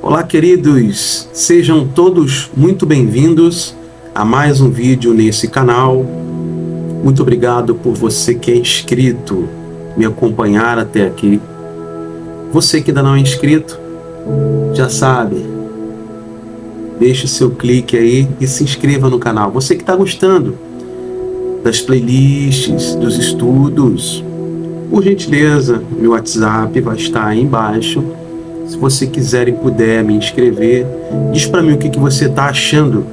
Olá, queridos, sejam todos muito bem-vindos a mais um vídeo nesse canal. Muito obrigado por você que é inscrito, me acompanhar até aqui. Você que ainda não é inscrito, já sabe, deixe o seu clique aí e se inscreva no canal. Você que está gostando das playlists, dos estudos, por gentileza, meu WhatsApp vai estar aí embaixo. Se você quiser e puder me inscrever, diz para mim o que você está achando.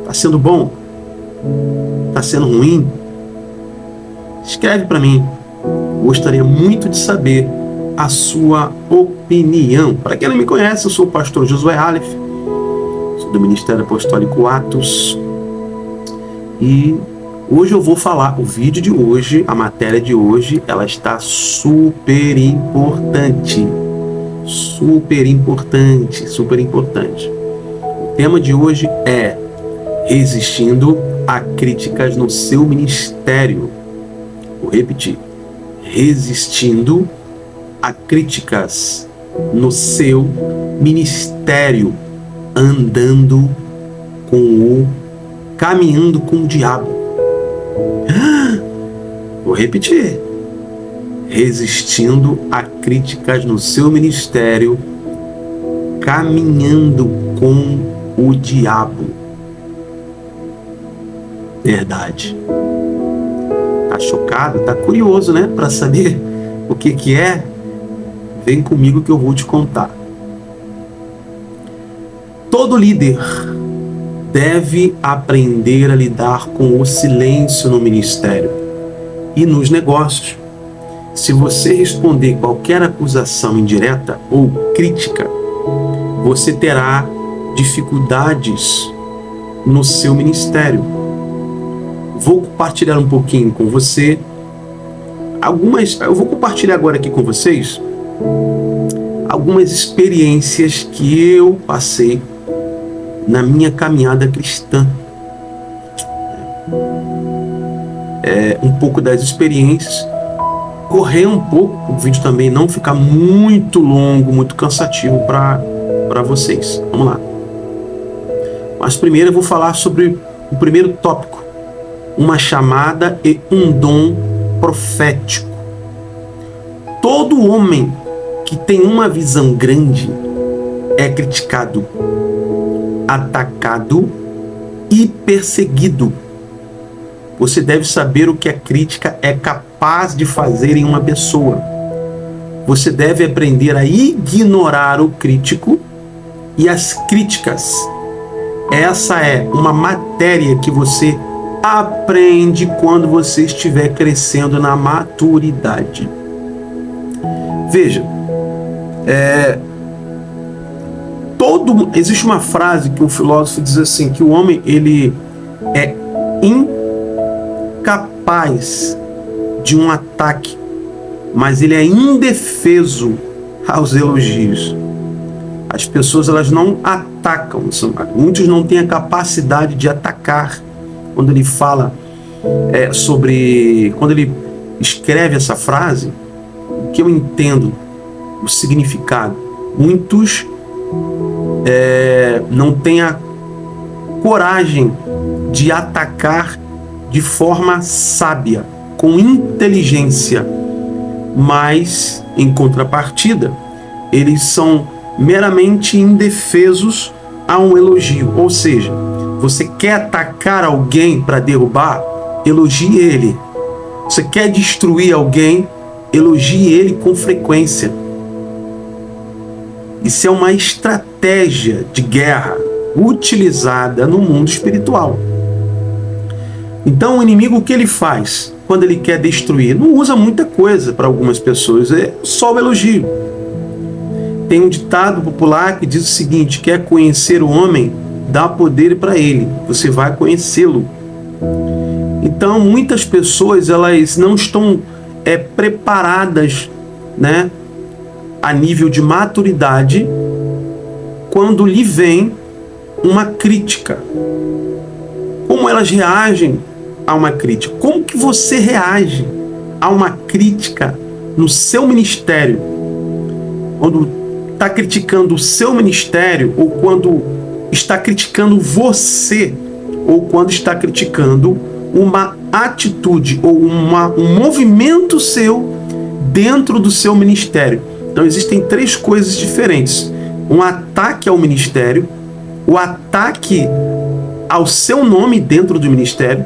Está sendo bom? Está sendo ruim? Escreve para mim. Gostaria muito de saber a sua opinião. Para quem não me conhece, eu sou o pastor Josué Aleph, sou do Ministério Apostólico Atos. E hoje eu vou falar, o vídeo de hoje, a matéria de hoje, ela está super importante. Super importante, super importante. O tema de hoje é resistindo a críticas no seu ministério. Vou repetir. Resistindo a críticas no seu ministério, caminhando com o diabo. Vou repetir. Resistindo a críticas no seu ministério, caminhando com o diabo. Verdade. Tá chocado? Tá curioso, né? Para saber o que é? Vem comigo que eu vou te contar. Todo líder deve aprender a lidar com o silêncio no ministério e nos negócios. Se você responder qualquer acusação indireta ou crítica, você terá dificuldades no seu ministério. Vou compartilhar um pouquinho com você eu vou compartilhar agora aqui com vocês algumas experiências que eu passei na minha caminhada cristã. Um pouco das experiências, correr um pouco, o vídeo também não ficar muito longo, muito cansativo para vocês. Vamos lá. Mas primeiro eu vou falar sobre o primeiro tópico, uma chamada e um dom profético. Todo homem que tem uma visão grande é criticado, atacado e perseguido. Você deve saber o que a crítica é capaz de fazer em uma pessoa. Você deve aprender a ignorar o crítico e as críticas. Essa é uma matéria que você aprende quando você estiver crescendo na maturidade. Veja, existe uma frase que um filósofo diz assim, que o homem ele é incapaz de um ataque, mas ele é indefeso aos elogios. As pessoas elas não atacam, muitos não têm a capacidade de atacar. Quando ele fala quando ele escreve essa frase, o que eu entendo, o significado, muitos não têm a coragem de atacar de forma sábia, com inteligência, mas, em contrapartida, eles são meramente indefesos a um elogio. Ou seja, você quer atacar alguém para derrubar? Elogie ele. Você quer destruir alguém? Elogie ele com frequência. Isso é uma estratégia de guerra utilizada no mundo espiritual. Então o inimigo, o que ele faz quando ele quer destruir? Não usa muita coisa para algumas pessoas, é só o elogio. Tem um ditado popular que diz o seguinte: quer conhecer o homem? Dá poder para ele, você vai conhecê-lo. Então muitas pessoas elas não estão preparadas, né, a nível de maturidade, quando lhe vem uma crítica. Como elas reagem a uma crítica? Como que você reage a uma crítica no seu ministério? Quando está criticando o seu ministério, ou quando está criticando você, ou quando está criticando uma atitude ou um movimento seu dentro do seu ministério. Então existem três coisas diferentes: um ataque ao ministério, o ataque ao seu nome dentro do ministério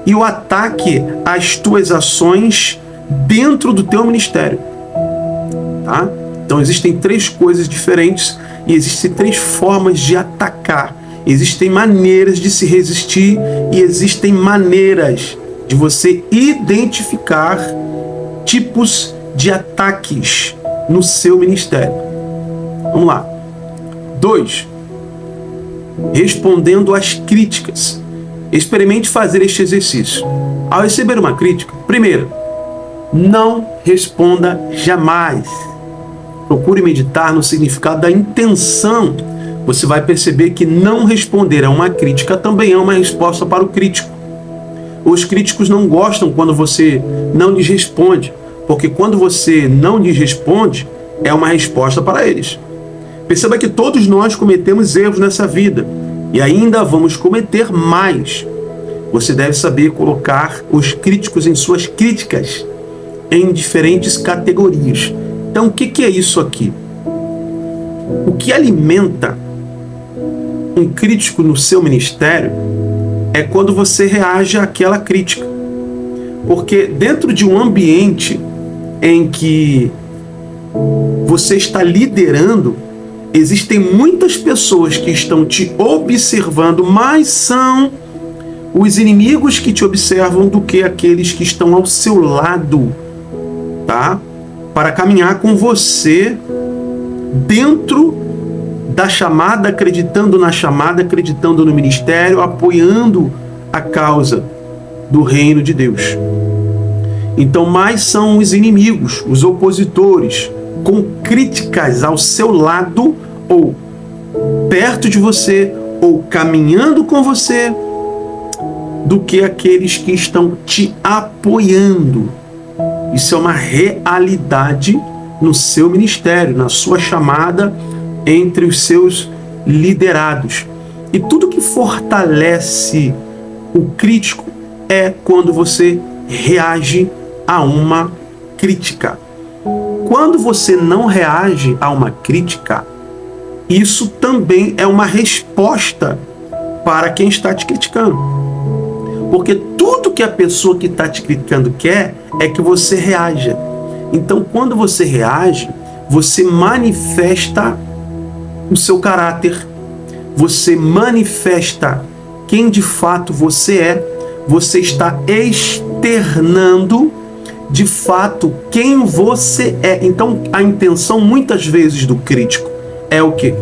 e o ataque às tuas ações dentro do teu ministério, tá? Então existem três coisas diferentes e existem três formas de atacar. Existem maneiras de se resistir e existem maneiras de você identificar tipos de ataques no seu ministério. Vamos lá. 2. Respondendo às críticas. Experimente fazer este exercício. Ao receber uma crítica, primeiro, não responda jamais. Procure meditar no significado da intenção. Você vai perceber que não responder a uma crítica também é uma resposta para o crítico. Os críticos não gostam quando você não lhes responde, porque quando você não lhes responde, é uma resposta para eles. Perceba que todos nós cometemos erros nessa vida e ainda vamos cometer mais. Você deve saber colocar os críticos em suas críticas em diferentes categorias. Então, o que é isso aqui? O que alimenta um crítico no seu ministério é quando você reage àquela crítica. Porque dentro de um ambiente em que você está liderando, existem muitas pessoas que estão te observando, mas são os inimigos que te observam do que aqueles que estão ao seu lado, tá? Para caminhar com você dentro da chamada, acreditando na chamada, acreditando no ministério, apoiando a causa do reino de Deus. Então, mais são os inimigos, os opositores, com críticas ao seu lado, ou perto de você, ou caminhando com você, do que aqueles que estão te apoiando. Isso é uma realidade no seu ministério, na sua chamada, entre os seus liderados. E tudo que fortalece o crítico é quando você reage a uma crítica. Quando você não reage a uma crítica, isso também é uma resposta para quem está te criticando. Porque tudo que a pessoa que está te criticando quer é que você reaja. Então, quando você reage, você manifesta o seu caráter, você manifesta quem de fato você é, você está externando de fato quem você é. Então, a intenção muitas vezes do crítico é o quê?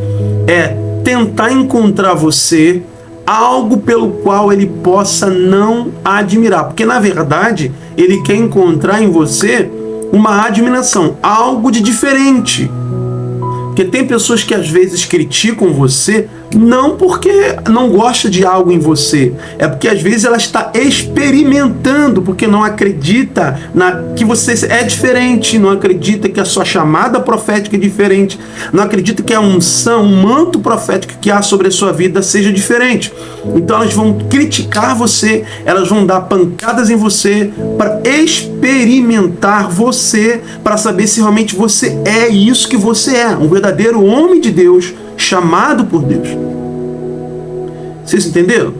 É tentar encontrar você algo pelo qual ele possa não admirar. Porque, na verdade, ele quer encontrar em você uma admiração, algo de diferente. Porque tem pessoas que às vezes criticam você não porque não gosta de algo em você, é porque às vezes ela está experimentando, porque não acredita que você é diferente, não acredita que a sua chamada profética é diferente, não acredita que a unção, um manto profético que há sobre a sua vida seja diferente. Então elas vão criticar você, elas vão dar pancadas em você para experimentar você, para saber se realmente você é isso que você é, um verdadeiro homem de Deus, chamado por Deus. Vocês entenderam?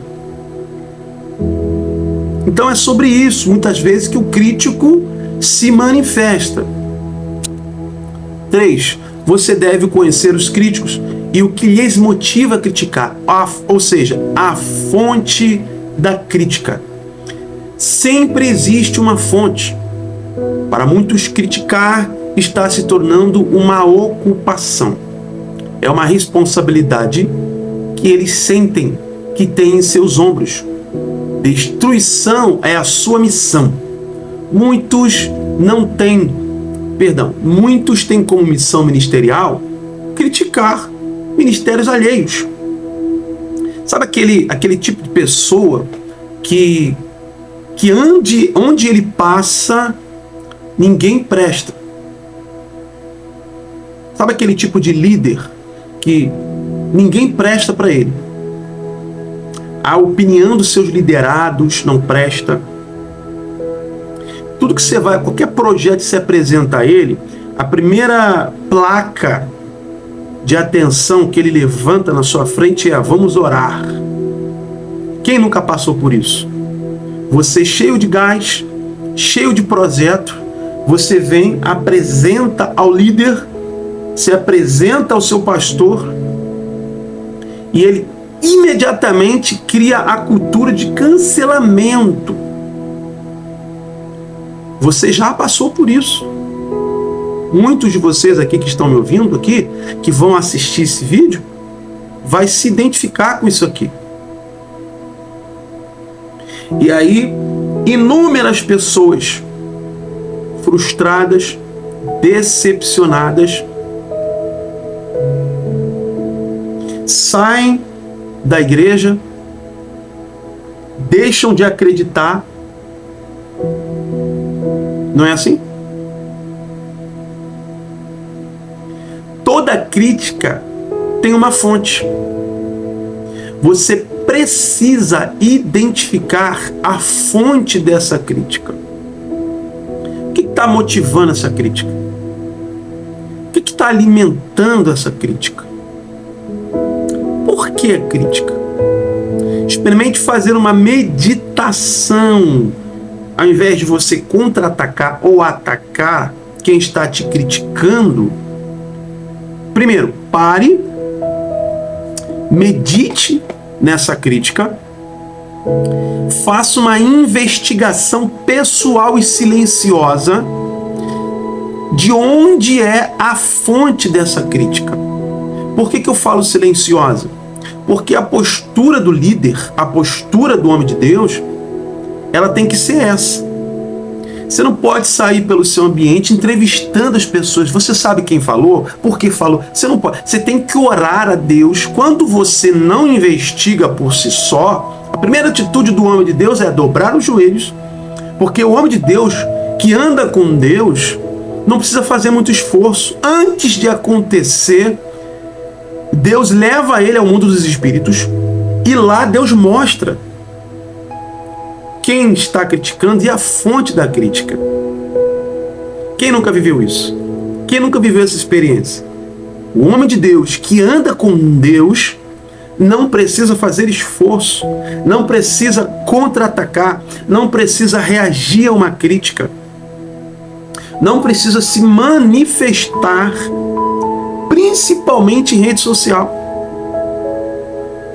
Então é sobre isso, muitas vezes, que o crítico se manifesta. 3. Você deve conhecer os críticos e o que lhes motiva a criticar, ou seja, a fonte da crítica. Sempre existe uma fonte. Para muitos, criticar está se tornando uma ocupação. É uma responsabilidade que eles sentem que tem em seus ombros. Destruição é a sua missão. Muitos têm como missão ministerial criticar ministérios alheios. Sabe aquele tipo de pessoa que onde ele passa, ninguém presta. Sabe aquele tipo de líder que ninguém presta para ele? A opinião dos seus liderados não presta. Tudo que você vai, qualquer projeto que você apresenta a ele, a primeira placa de atenção que ele levanta na sua frente é: vamos orar. Quem nunca passou por isso? Você cheio de gás, cheio de projeto, você vem, apresenta ao líder, se apresenta ao seu pastor, e ele imediatamente cria a cultura de cancelamento. Você já passou por isso. Muitos de vocês aqui que estão me ouvindo aqui, que vão assistir esse vídeo, vai se identificar com isso aqui. E aí, inúmeras pessoas frustradas, decepcionadas, saem da igreja, deixam de acreditar. Não é assim? Toda crítica tem uma fonte. Você precisa identificar a fonte dessa crítica. O que está motivando essa crítica? O que está alimentando essa crítica? Por que a crítica? Experimente fazer uma meditação. Ao invés de você contra-atacar ou atacar quem está te criticando, primeiro, pare, medite nessa crítica, faça uma investigação pessoal e silenciosa de onde é a fonte dessa crítica. Por que eu falo silenciosa? Porque a postura do líder, a postura do homem de Deus, ela tem que ser essa. Você não pode sair pelo seu ambiente entrevistando as pessoas. Você sabe quem falou? Por que falou? Você não pode. Você tem que orar a Deus. Quando você não investiga por si só, a primeira atitude do homem de Deus é dobrar os joelhos. Porque o homem de Deus que anda com Deus não precisa fazer muito esforço. Antes de acontecer, Deus leva ele ao mundo dos espíritos e lá Deus mostra quem está criticando e a fonte da crítica. Quem nunca viveu isso? Quem nunca viveu essa experiência? O homem de Deus que anda com Deus não precisa fazer esforço, não precisa contra-atacar, não precisa reagir a uma crítica, não precisa se manifestar, principalmente em rede social.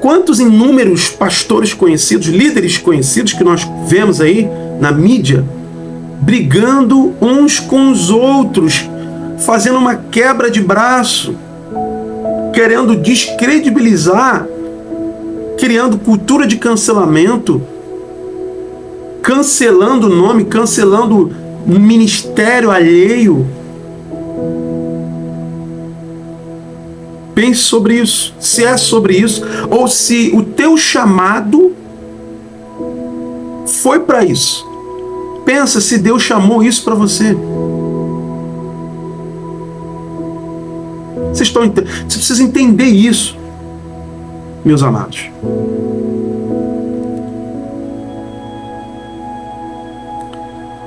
Quantos inúmeros pastores conhecidos, líderes conhecidos que nós vemos aí na mídia, brigando uns com os outros, fazendo uma quebra de braço, querendo descredibilizar, criando cultura de cancelamento, cancelando o nome, cancelando o ministério alheio. Pense sobre isso, se é sobre isso, ou se o teu chamado foi para isso. Pensa se Deus chamou isso para você. Você precisa entender isso, meus amados.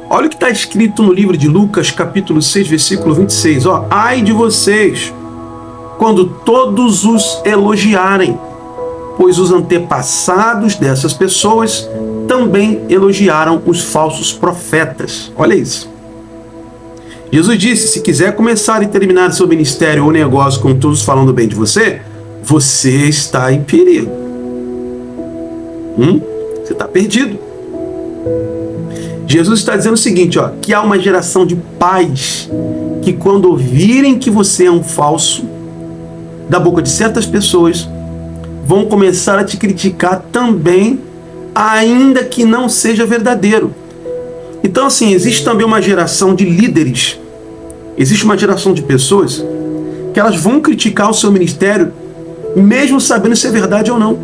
Olha o que está escrito no livro de Lucas, capítulo 6, versículo 26. Ai de vocês, quando todos os elogiarem, pois os antepassados dessas pessoas também elogiaram os falsos profetas. Olha isso. Jesus disse: se quiser começar e terminar seu ministério ou negócio com todos falando bem de você, você está em perigo. Você está perdido. Jesus está dizendo o seguinte, que há uma geração de pais que quando ouvirem que você é um falso, da boca de certas pessoas, vão começar a te criticar também, ainda que não seja verdadeiro. Então, assim, existe também uma geração de líderes, existe uma geração de pessoas que elas vão criticar o seu ministério, mesmo sabendo se é verdade ou não,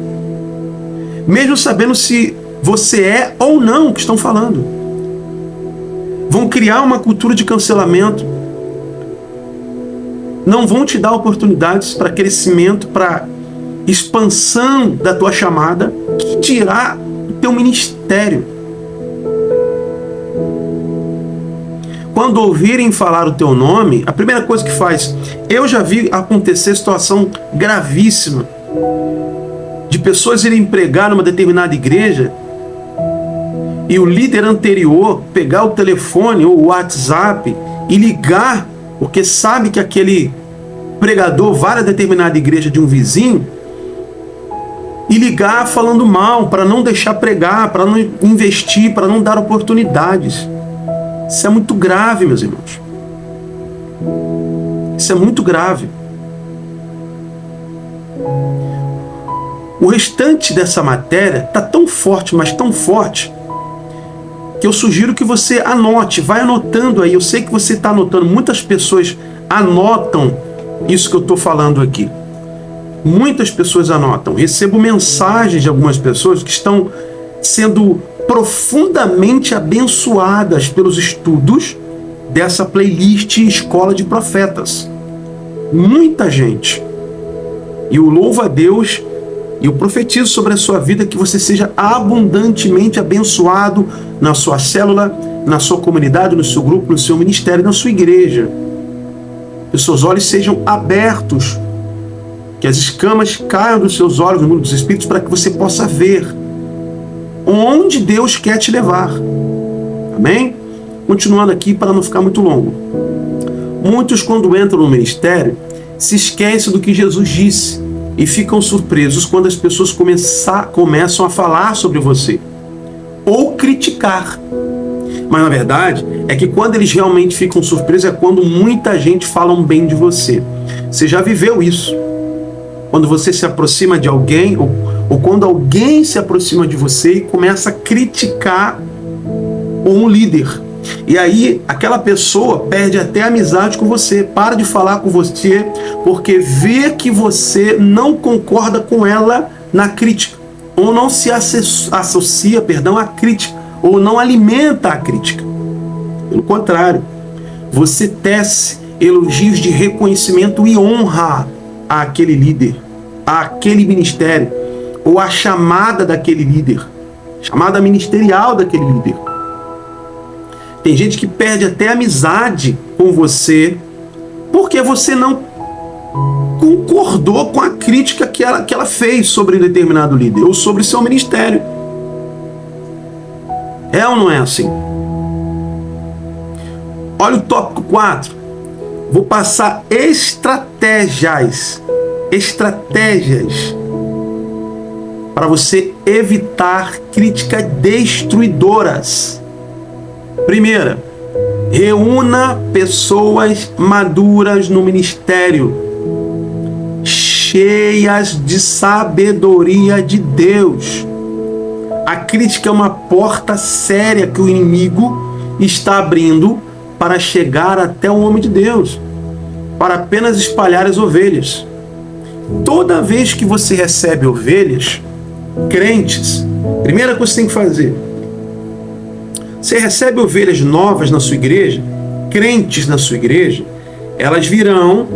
mesmo sabendo se você é ou não o que estão falando. Vão criar uma cultura de cancelamento. não vão te dar oportunidades para crescimento, para expansão da tua chamada, que dirá do teu ministério. Quando ouvirem falar o teu nome, a primeira coisa que faz, eu já vi acontecer situação gravíssima, de pessoas irem pregar numa determinada igreja, e o líder anterior pegar o telefone ou o WhatsApp e ligar, porque sabe que aquele pregador vai a determinada igreja de um vizinho, e ligar falando mal, para não deixar pregar, para não investir, para não dar oportunidades. Isso é muito grave, meus irmãos. Isso é muito grave. O restante dessa matéria está tão forte, mas tão forte, que eu sugiro que você anote, vai anotando aí. Eu sei que você está anotando, muitas pessoas anotam isso que eu estou falando aqui. Muitas pessoas anotam. Recebo mensagens de algumas pessoas que estão sendo profundamente abençoadas pelos estudos dessa playlist Escola de Profetas. Muita gente. E eu louvo a Deus e eu profetizo sobre a sua vida que você seja abundantemente abençoado na sua célula, na sua comunidade, no seu grupo, no seu ministério, na sua igreja. Que os seus olhos sejam abertos, que as escamas caiam dos seus olhos no mundo dos espíritos, para que você possa ver onde Deus quer te levar. Amém? Continuando aqui para não ficar muito longo. Muitos, quando entram no ministério, se esquecem do que Jesus disse e ficam surpresos quando as pessoas começam a falar sobre você ou criticar. Mas na verdade é que quando eles realmente ficam surpresos é quando muita gente fala bem de você. Você já viveu isso? Quando você se aproxima de alguém, ou quando alguém se aproxima de você e começa a criticar um líder. E aí aquela pessoa perde até a amizade com você, para de falar com você, porque vê que você não concorda com ela na crítica, ou não se associa, à crítica, ou não alimenta a crítica. Pelo contrário, você tece elogios de reconhecimento e honra àquele líder, àquele ministério, ou a chamada daquele líder, chamada ministerial daquele líder. Tem gente que perde até amizade com você porque você não concordou com a crítica que ela fez sobre um determinado líder ou sobre seu ministério. É ou não é assim? Olha o tópico 4. Vou passar estratégias para você evitar críticas destruidoras. Primeira, reúna pessoas maduras no ministério, cheias de sabedoria de Deus. A crítica é uma porta séria que o inimigo está abrindo para chegar até o homem de Deus, para apenas espalhar as ovelhas. Toda vez que você recebe ovelhas, crentes, primeira coisa que você tem que fazer, você recebe ovelhas novas na sua igreja, crentes na sua igreja, elas virão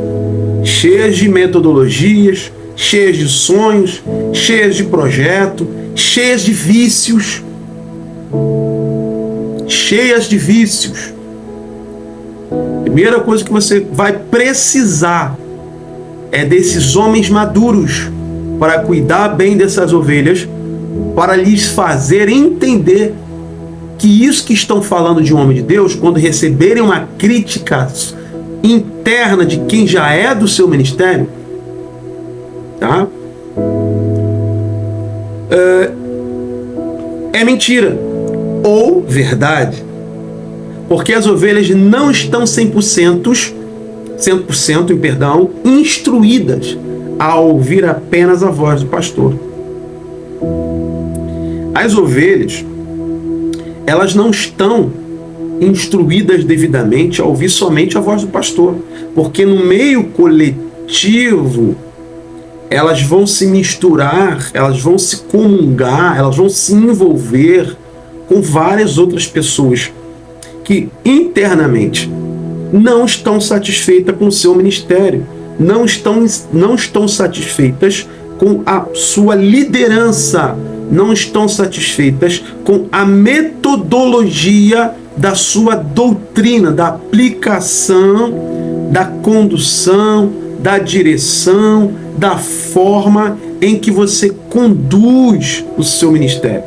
cheias de metodologias, cheias de sonhos, cheias de projeto, cheias de vícios. Cheias de vícios. Primeira coisa que você vai precisar é desses homens maduros para cuidar bem dessas ovelhas, para lhes fazer entender que isso que estão falando de um homem de Deus, quando receberem uma crítica interna de quem já é do seu ministério, tá? É mentira ou verdade, porque as ovelhas não estão 100% instruídas a ouvir apenas a voz do pastor. As ovelhas, elas não estão instruídas devidamente a ouvir somente a voz do pastor, porque no meio coletivo elas vão se misturar, elas vão se comungar, elas vão se envolver com várias outras pessoas que internamente não estão satisfeitas com o seu ministério, não estão satisfeitas com a sua liderança, não estão satisfeitas com a metodologia da sua doutrina, da aplicação, da condução, da direção, da forma em que você conduz o seu ministério.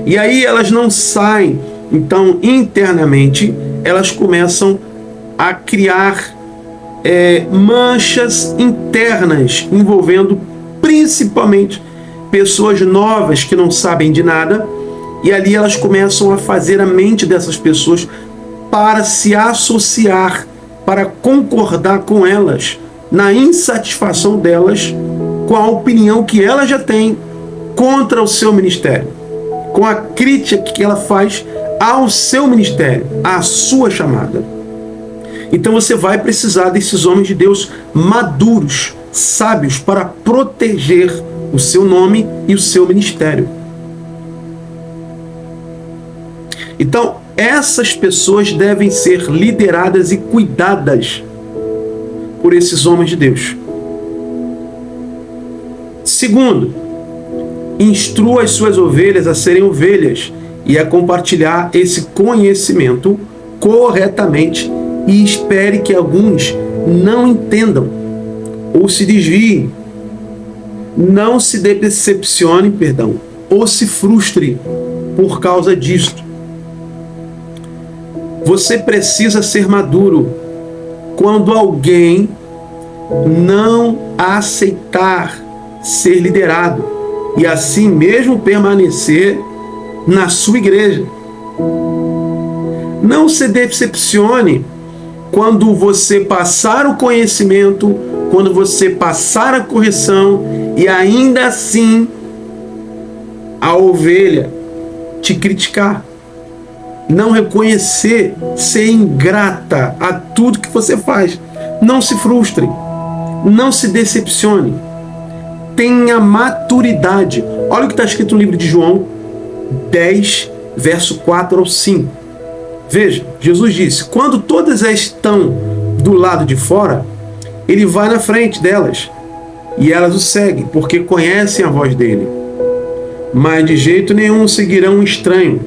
E aí elas não saem, então internamente elas começam a criar manchas internas, envolvendo principalmente pessoas novas que não sabem de nada, e ali elas começam a fazer a mente dessas pessoas para se associar, para concordar com elas, na insatisfação delas com a opinião que ela já tem contra o seu ministério, com a crítica que ela faz ao seu ministério, à sua chamada. Então você vai precisar desses homens de Deus maduros, sábios, para proteger o seu nome e o seu ministério. Então, essas pessoas devem ser lideradas e cuidadas por esses homens de Deus. Segundo, instrua as suas ovelhas a serem ovelhas e a compartilhar esse conhecimento corretamente, e espere que alguns não entendam ou se desviem. Não se decepcione, ou se frustre por causa disto. Você precisa ser maduro quando alguém não aceitar ser liderado e assim mesmo permanecer na sua igreja. Não se decepcione quando você passar o conhecimento, quando você passar a correção e ainda assim a ovelha te criticar, não reconhecer, ser ingrata a tudo que você faz. Não se frustre, não se decepcione, tenha maturidade. Olha o que está escrito no livro de João 10, verso 4 ao 5. Veja, Jesus disse: quando todas estão do lado de fora, ele vai na frente delas e elas o seguem, porque conhecem a voz dele. Mas de jeito nenhum seguirão um estranho.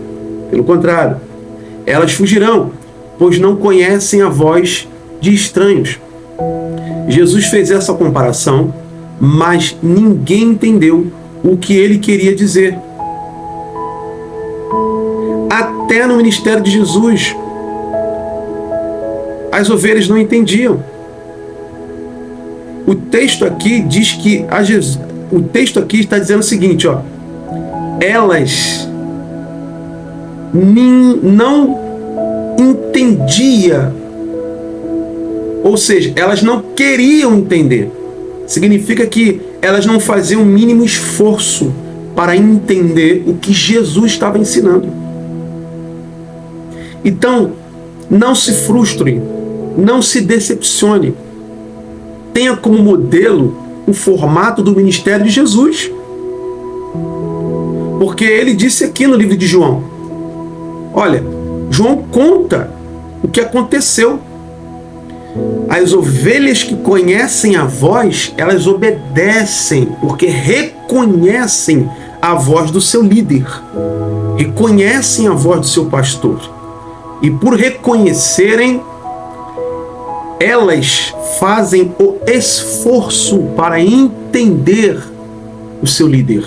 Pelo contrário, elas fugirão, pois não conhecem a voz de estranhos. Jesus fez essa comparação, mas ninguém entendeu o que ele queria dizer. Até no ministério de Jesus, as ovelhas não entendiam. O texto aqui diz que o texto aqui está dizendo o seguinte, ó: elas não entendiam, ou seja, elas não queriam entender. Significa que elas não faziam o mínimo esforço para entender o que Jesus estava ensinando. Então, não se frustre, não se decepcione. Tenha como modelo o formato do ministério de Jesus. Porque ele disse aqui no livro de João, olha, João conta o que aconteceu. As ovelhas que conhecem a voz, elas obedecem, porque reconhecem a voz do seu líder, reconhecem a voz do seu pastor. E por reconhecerem, elas fazem o esforço para entender o seu líder.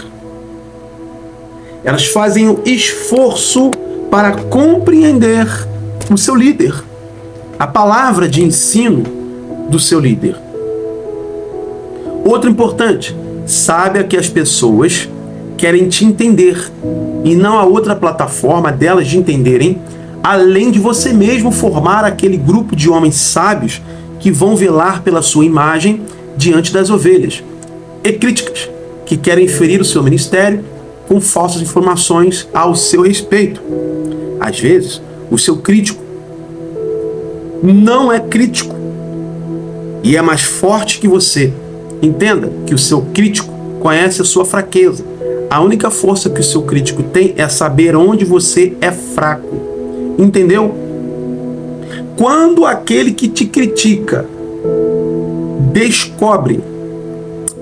Elas fazem o esforço para compreender o seu líder, a palavra de ensino do seu líder. Outro importante, saiba que as pessoas querem te entender e não há outra plataforma delas de entenderem, além de você mesmo formar aquele grupo de homens sábios que vão velar pela sua imagem diante das ovelhas, e críticas que querem ferir o seu ministério com falsas informações ao seu respeito. Às vezes, o seu crítico não é crítico e é mais forte que você. Entenda que o seu crítico conhece a sua fraqueza. A única força que o seu crítico tem é saber onde você é fraco. Entendeu? quando aquele que te critica descobre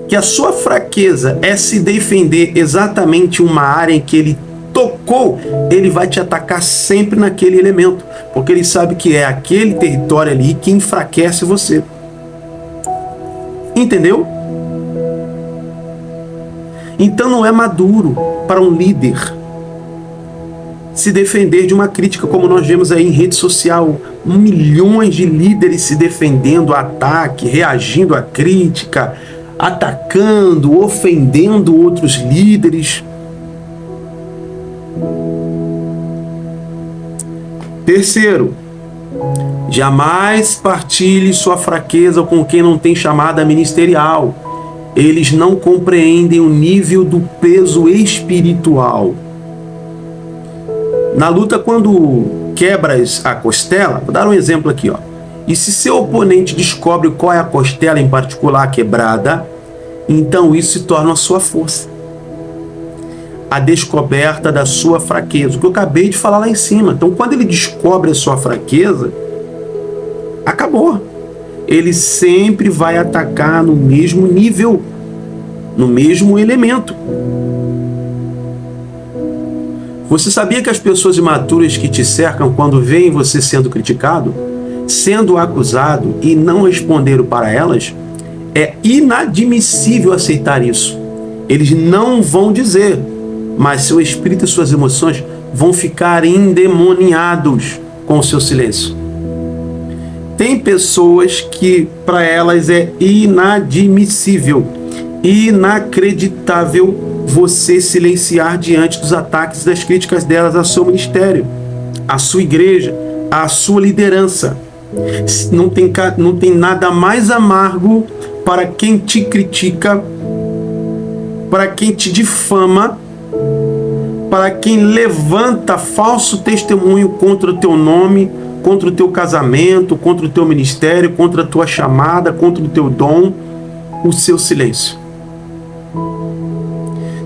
que a sua fraqueza é se defender exatamente uma área em que ele tocou, ele vai te atacar sempre naquele elemento, porque ele sabe que é aquele território ali que enfraquece você. Entendeu? Então não é maduro para um líder se defender de uma crítica, como nós vemos aí em rede social, milhões de líderes se defendendo a ataque, reagindo à crítica, atacando, ofendendo outros líderes. Terceiro, jamais partilhe sua fraqueza com quem não tem chamada ministerial. Eles não compreendem o nível do peso espiritual. Na luta, quando quebras a costela, vou dar um exemplo aqui, ó. E se seu oponente descobre qual é a costela em particular quebrada, então isso se torna a sua força. A descoberta da sua fraqueza, o que eu acabei de falar lá em cima. Então, quando ele descobre a sua fraqueza, acabou. Ele sempre vai atacar no mesmo nível, no mesmo elemento. Você sabia que as pessoas imaturas que te cercam, quando veem você sendo criticado, sendo acusado e não responderam para elas, é inadmissível aceitar isso. Eles não vão dizer, mas seu espírito e suas emoções vão ficar endemoniados com o seu silêncio. Tem pessoas que para elas é inadmissível, inacreditável você silenciar diante dos ataques e das críticas delas ao seu ministério, à sua igreja, à sua liderança. Não tem nada mais amargo para quem te critica, para quem te difama, para quem levanta falso testemunho contra o teu nome, contra o teu casamento, contra o teu ministério, contra a tua chamada, contra o teu dom, o seu silêncio.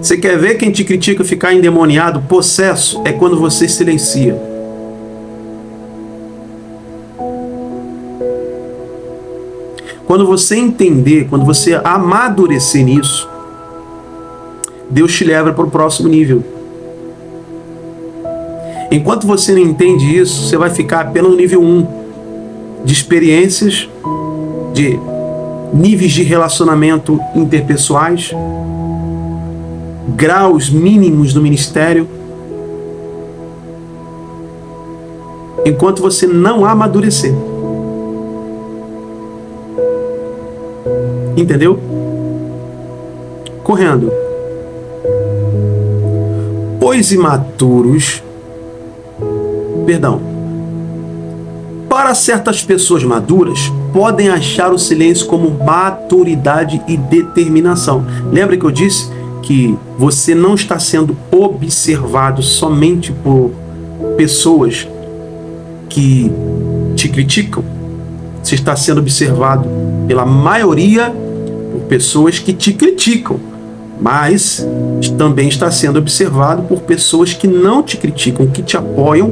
Você quer ver quem te critica ficar endemoniado, possesso? É quando você silencia. Quando você entender, quando você amadurecer nisso, Deus te leva para o próximo nível. Enquanto você não entende isso, você vai ficar apenas no nível 1 de experiências, de níveis de relacionamento interpessoais, graus mínimos do ministério, enquanto você não amadurecer. Entendeu? Correndo. Os imaturos, para certas pessoas maduras, podem achar o silêncio como maturidade e determinação. Lembra que eu disse que você não está sendo observado somente por pessoas que te criticam? Você está sendo observado pela maioria por pessoas que te criticam, mas também está sendo observado por pessoas que não te criticam, que te apoiam,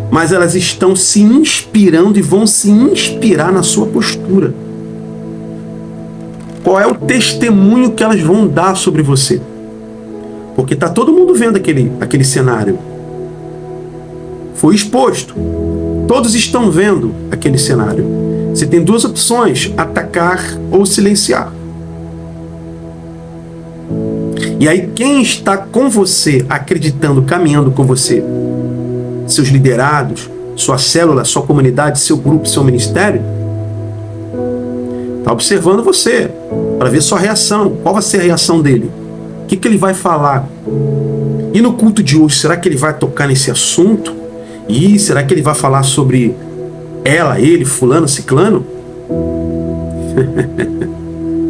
mas elas estão se inspirando e vão se inspirar na sua postura. Qual é o testemunho que elas vão dar sobre você? Porque está todo mundo vendo aquele cenário. Foi exposto. Todos estão vendo aquele cenário. Você tem duas opções: atacar ou silenciar. E aí quem está com você, acreditando, caminhando com você, seus liderados, sua célula, sua comunidade, seu grupo, seu ministério, está observando você, para ver sua reação. Qual vai ser a reação dele? O que ele vai falar? E no culto de hoje, será que ele vai tocar nesse assunto? E será que ele vai falar sobre ela, ele, fulano, ciclano?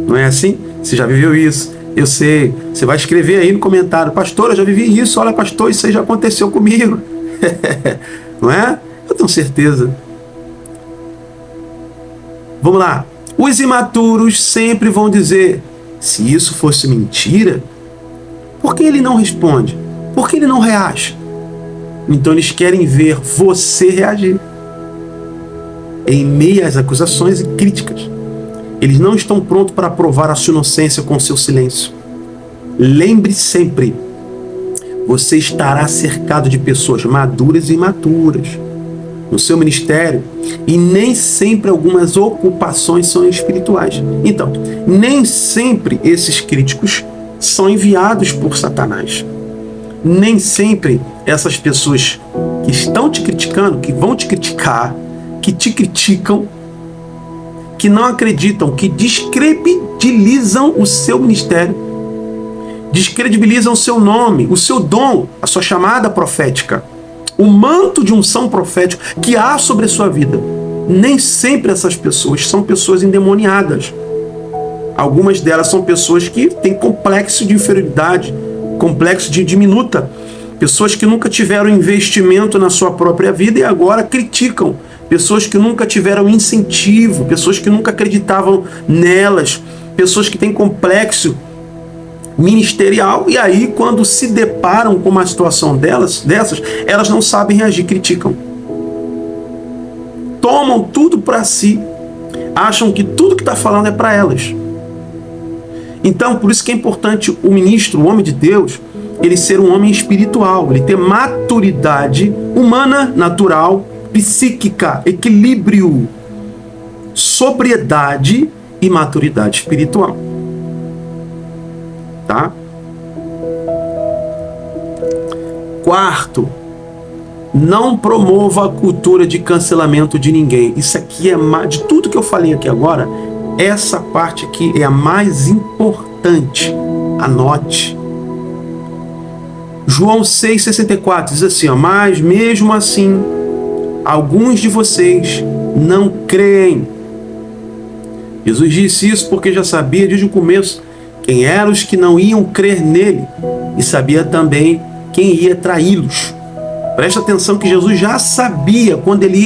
Não é assim? Você já viveu isso? Eu sei. Você vai escrever aí no comentário: pastor, eu já vivi isso. Olha, pastor, isso aí já aconteceu comigo. Não é? Eu tenho certeza. Vamos lá. Os imaturos sempre vão dizer: se isso fosse mentira, por que ele não responde? Por que ele não reage? Então eles querem ver você reagir. em meio às acusações e críticas. Eles não estão prontos para provar a sua inocência com seu silêncio. Lembre sempre, você estará cercado de pessoas maduras e imaturas no seu ministério, e nem sempre algumas ocupações são espirituais. Então, nem sempre esses críticos são enviados por Satanás. Nem sempre essas pessoas que estão te criticando, que vão te criticar, que te criticam, que não acreditam, que descredibilizam o seu ministério, descredibilizam o seu nome, o seu dom, a sua chamada profética, o manto de unção profética que há sobre a sua vida. Nem sempre essas pessoas são pessoas endemoniadas. Algumas delas são pessoas que têm complexo de inferioridade, complexo de diminuta, pessoas que nunca tiveram investimento na sua própria vida e agora criticam, pessoas que nunca tiveram incentivo, pessoas que nunca acreditavam nelas, pessoas que têm complexo ministerial, e aí quando se deparam com uma situação dessas, elas não sabem reagir, criticam. Tomam tudo para si, acham que tudo que está falando é para elas. Então, por isso que é importante o ministro, o homem de Deus, ele ser um homem espiritual, ele ter maturidade humana, natural, psíquica, equilíbrio, sobriedade e maturidade espiritual. Tá? Quarto, não promova a cultura de cancelamento de ninguém. Isso aqui é de tudo que eu falei aqui agora, essa parte aqui é a mais importante. Anote. João 6,64 diz assim, ó, mas mesmo assim, alguns de vocês não creem. Jesus disse isso porque já sabia desde o começo quem eram os que não iam crer nele e sabia também quem ia traí-los. Presta atenção que Jesus já sabia quando ele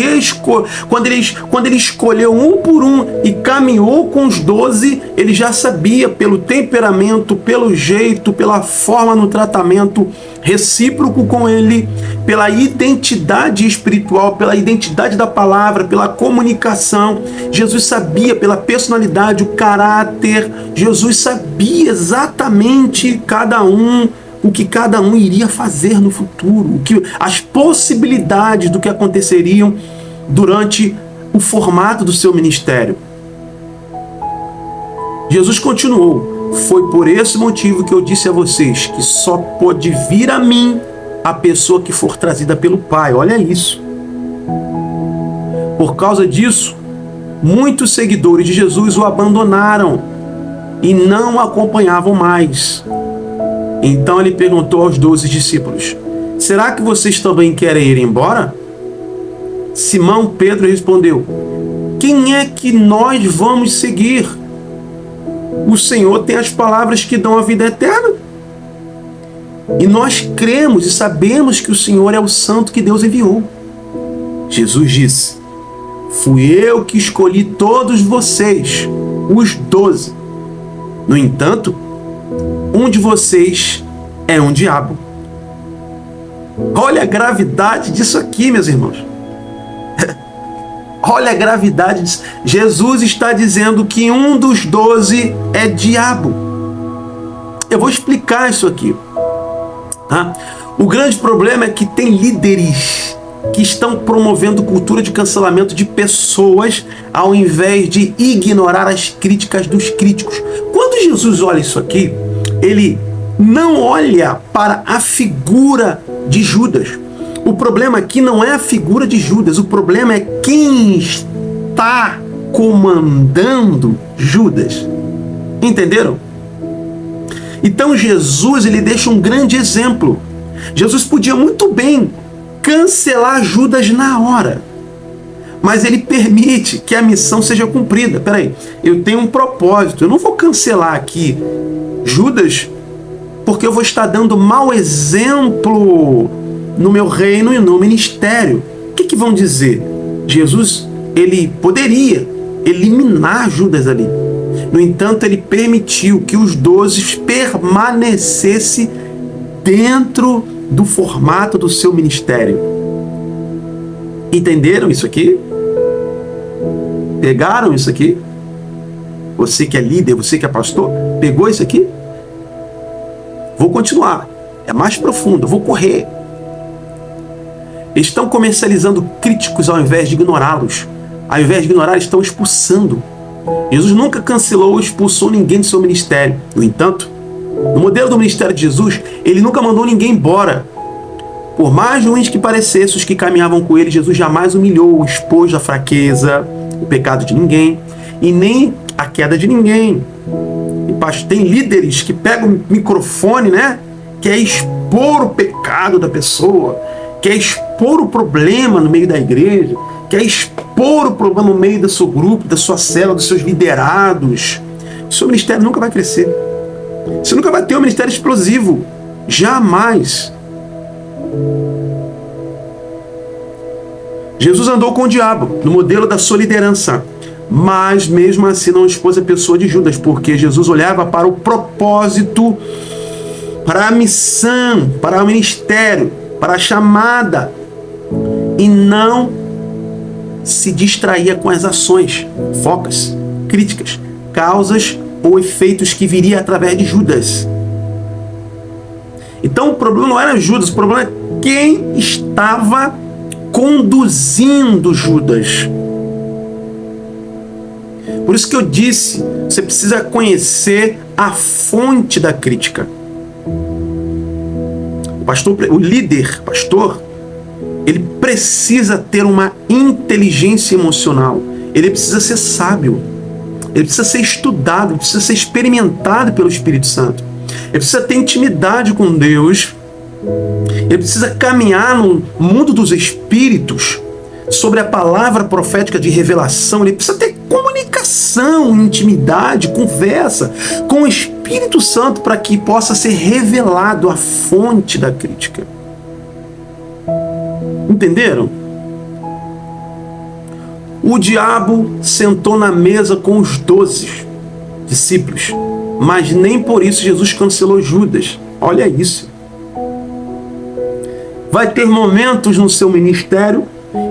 escolheu um por um e caminhou com os 12, ele já sabia pelo temperamento, pelo jeito, pela forma no tratamento recíproco com ele, pela identidade espiritual, pela identidade da palavra, pela comunicação. Jesus sabia pela personalidade, o caráter. Jesus sabia exatamente o que cada um iria fazer no futuro, as possibilidades do que aconteceriam durante o formato do seu ministério. Jesus continuou, foi por esse motivo que eu disse a vocês que só pode vir a mim a pessoa que for trazida pelo Pai. Olha isso. Por causa disso, muitos seguidores de Jesus o abandonaram e não o acompanhavam mais. Então ele perguntou aos 12 discípulos, será que vocês também querem ir embora? Simão Pedro respondeu, quem é que nós vamos seguir? O Senhor tem as palavras que dão a vida eterna. E nós cremos e sabemos que o Senhor é o Santo que Deus enviou. Jesus disse, fui eu que escolhi todos vocês, os 12. No entanto, um de vocês é um diabo. Olha a gravidade disso aqui, meus irmãos. Olha a gravidade disso. Jesus está dizendo que um dos 12 é diabo. Eu vou explicar isso aqui. Tá? O grande problema é que tem líderes que estão promovendo cultura de cancelamento de pessoas ao invés de ignorar as críticas dos críticos. Quando Jesus olha isso aqui, ele não olha para a figura de Judas. O problema aqui não é a figura de Judas, o problema é quem está comandando Judas. Entenderam? Então Jesus, ele deixa um grande exemplo. Jesus podia muito bem cancelar Judas na hora, mas ele permite que a missão seja cumprida. Peraí, eu tenho um propósito, eu não vou cancelar aqui Judas porque eu vou estar dando mau exemplo no meu reino e no ministério. O que vão dizer? Jesus, ele poderia eliminar Judas ali. No entanto, ele permitiu que os 12 permanecessem dentro do formato do seu ministério. Entenderam isso aqui? Pegaram isso aqui? Você que é líder, você que é pastor, pegou isso aqui? Vou continuar. É mais profundo, vou correr. Eles estão comercializando críticos ao invés de ignorá-los. Ao invés de ignorar, eles estão expulsando. Jesus nunca cancelou ou expulsou ninguém do seu ministério. No entanto, no modelo do ministério de Jesus, ele nunca mandou ninguém embora. Por mais ruins que parecessem os que caminhavam com ele, Jesus jamais humilhou, expôs a fraqueza, o pecado de ninguém e nem a queda de ninguém. E tem líderes que pegam o microfone, né? Quer expor o pecado da pessoa, quer expor o problema no meio da igreja, quer expor o problema no meio do seu grupo, da sua célula, dos seus liderados. O seu ministério nunca vai crescer. Você nunca vai ter um ministério explosivo. Jamais. Jesus andou com o diabo no modelo da sua liderança, mas mesmo assim não expôs a pessoa de Judas, porque Jesus olhava para o propósito, para a missão, para o ministério, para a chamada, e não se distraía com as ações, focas, críticas, causas ou efeitos que viria através de Judas. Então o problema não era Judas, o problema é quem estava conduzindo Judas. Por isso que eu disse, você precisa conhecer a fonte da crítica. O líder, pastor, ele precisa ter uma inteligência emocional. Ele precisa ser sábio. Ele precisa ser estudado, ele precisa ser experimentado pelo Espírito Santo. Ele precisa ter intimidade com Deus. Ele precisa caminhar no mundo dos espíritos, sobre a palavra profética de revelação. Ele precisa ter comunicação, intimidade, conversa com o Espírito Santo para que possa ser revelado a fonte da crítica. Entenderam? O diabo sentou na mesa com os 12 discípulos, mas nem por isso Jesus cancelou Judas. Olha isso. Vai ter momentos no seu ministério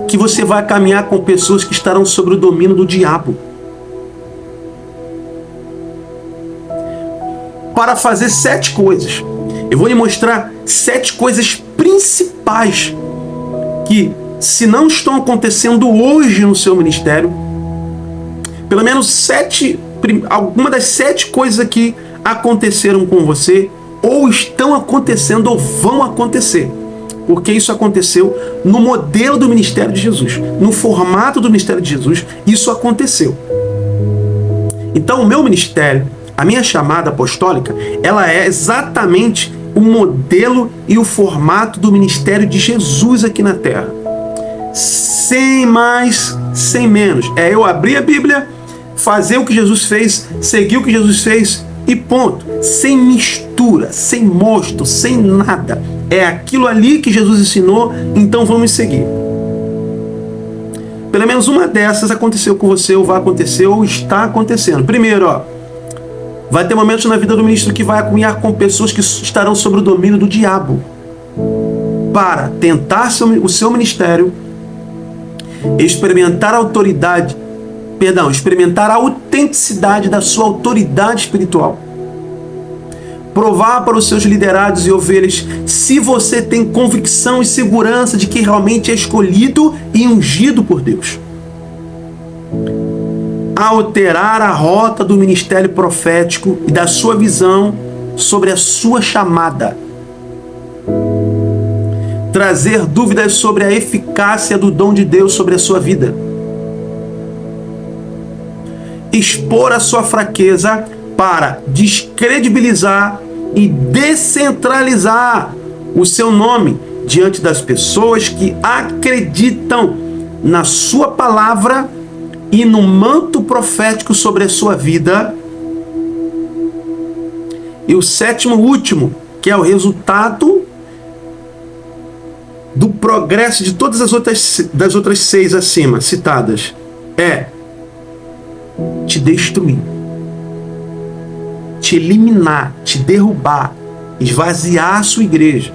que você vai caminhar com pessoas que estarão sob o domínio do diabo. Para fazer 7 coisas. Eu vou lhe mostrar 7 coisas principais que, se não estão acontecendo hoje no seu ministério, pelo menos alguma das 7 coisas aqui aconteceram com você, ou estão acontecendo, ou vão acontecer. Porque isso aconteceu no modelo do ministério de Jesus, no formato do ministério de Jesus, isso aconteceu. Então o meu ministério, a minha chamada apostólica, ela é exatamente o modelo e o formato do ministério de Jesus aqui na Terra. Sem mais, sem menos. É eu abrir a Bíblia, fazer o que Jesus fez, seguir o que Jesus fez e ponto. Sem mistura, sem mosto, sem nada. É aquilo ali que Jesus ensinou, então vamos seguir. Pelo menos uma dessas aconteceu com você, ou vai acontecer, ou está acontecendo. Primeiro, vai ter momentos na vida do ministro que vai caminhar com pessoas que estarão sob o domínio do diabo, para tentar o seu ministério, experimentar a autenticidade da sua autoridade espiritual. Provar para os seus liderados e ovelhas se você tem convicção e segurança de que realmente é escolhido e ungido por Deus. Alterar a rota do ministério profético e da sua visão sobre a sua chamada. Trazer dúvidas sobre a eficácia do dom de Deus sobre a sua vida. Expor a sua fraqueza para descredibilizar e descentralizar o seu nome diante das pessoas que acreditam na sua palavra e no manto profético sobre a sua vida. E o 7º, último, que é o resultado do progresso de todas as outras 6 acima citadas, é te destruir, te eliminar, te derrubar, esvaziar a sua igreja,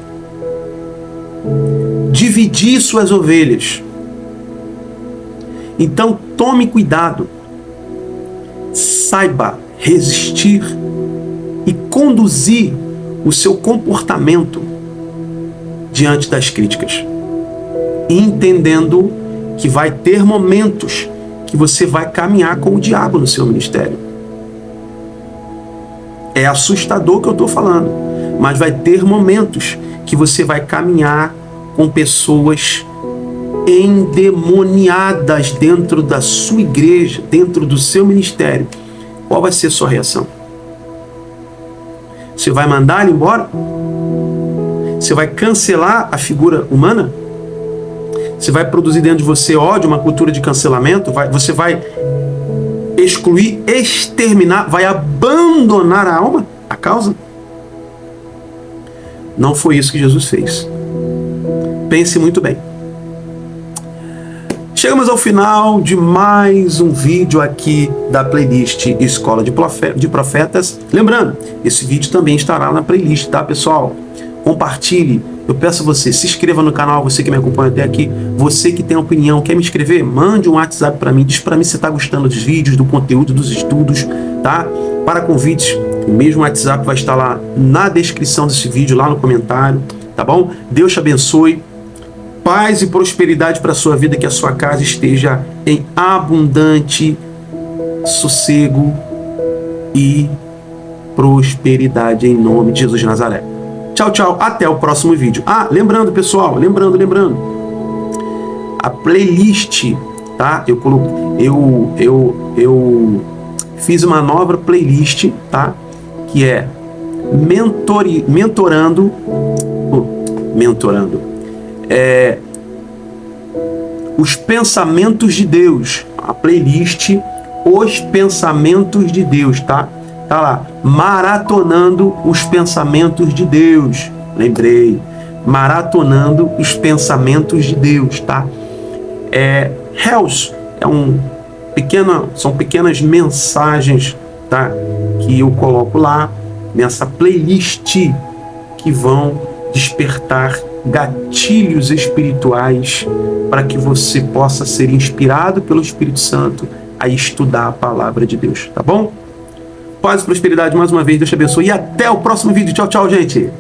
dividir suas ovelhas. Então, tome cuidado. Saiba resistir e conduzir o seu comportamento diante das críticas, entendendo que vai ter momentos que você vai caminhar com o diabo no seu ministério. É assustador o que eu estou falando, mas vai ter momentos que você vai caminhar com pessoas endemoniadas dentro da sua igreja, dentro do seu ministério. Qual vai ser a sua reação? Você vai mandar ele embora? Você vai cancelar a figura humana? Você vai produzir dentro de você ódio, uma cultura de cancelamento? Você vai excluir, exterminar, vai abandonar a alma, a causa? Não foi isso que Jesus fez. Pense muito bem. Chegamos ao final de mais um vídeo aqui da playlist Escola de Profetas. Lembrando, esse vídeo também estará na playlist, tá, pessoal? Compartilhe. Eu peço a você, se inscreva no canal, você que me acompanha até aqui. Você que tem opinião, quer me inscrever? Mande um WhatsApp para mim. Diz para mim se está gostando dos vídeos, do conteúdo, dos estudos, tá? Para convites, o mesmo WhatsApp vai estar lá na descrição desse vídeo, lá no comentário, tá bom? Deus te abençoe. Paz e prosperidade para a sua vida, que a sua casa esteja em abundante sossego e prosperidade em nome de Jesus de Nazaré. Tchau, tchau. Até o próximo vídeo. Lembrando, pessoal, lembrando. A playlist, tá? Eu fiz uma nova playlist, tá? Que é mentorando. Os pensamentos de Deus. A playlist Os Pensamentos de Deus, tá? Tá lá, maratonando os pensamentos de Deus. Lembrei, maratonando os pensamentos de Deus, tá? Hells são pequenas mensagens, tá? Que eu coloco lá nessa playlist que vão despertar gatilhos espirituais para que você possa ser inspirado pelo Espírito Santo a estudar a palavra de Deus, tá bom? Paz e prosperidade mais uma vez, Deus te abençoe e até o próximo vídeo. Tchau, tchau, gente!